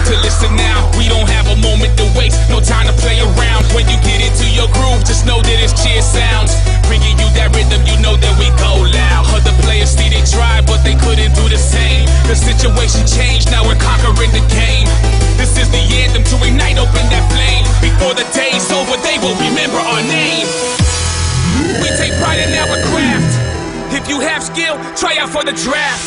to listen now. We don't have a moment to waste, no time to play around. When you get into your groove, just know that it's cheer sounds. Bringing you that rhythm, you know that we go loud. Other players see they tried, but they couldn't do the same. The situation changed, now we're conquering the game. This is the anthem to ignite, open that flame. Before the day's over, they will remember our name. We take pride in our craft. If you have skill, try out for the draft.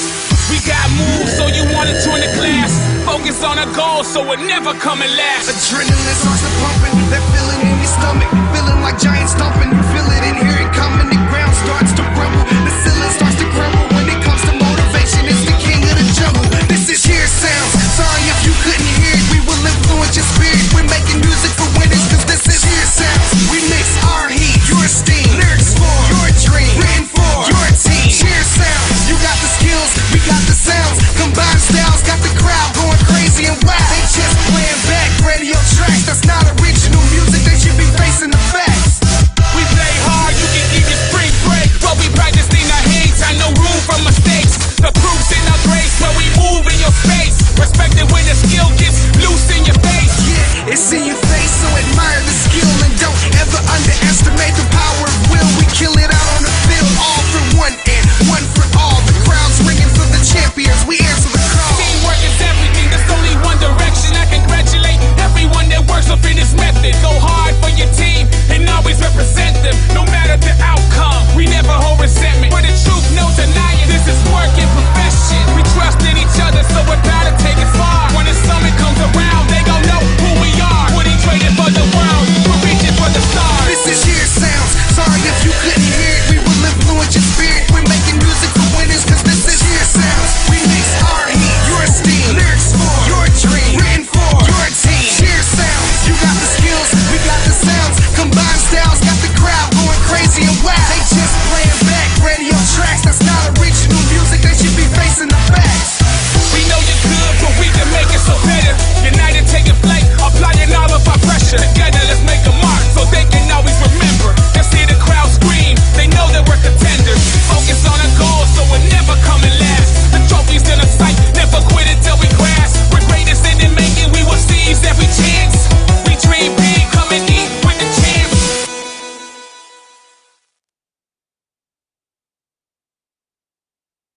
We got moves, so you wanna join the class. Focus on a goal, so we're never coming last. Adrenaline starts to pumping, that feeling in your stomach, feeling like giants stomping. You feel it in here and coming, the ground starts to rumble, the ceiling starts to crumble. When it comes to motivation, it's the king of the jungle. This is cheer sounds. Sorry if you couldn't hear it, we will influence your spirit. We're making music for winners, cause this is cheer sounds. We mix our heat, your steam, lyrics for your dream, written for your team. Cheer sounds. You got the skills, we got the sounds, combined styles, got the crowd going crazy and wild.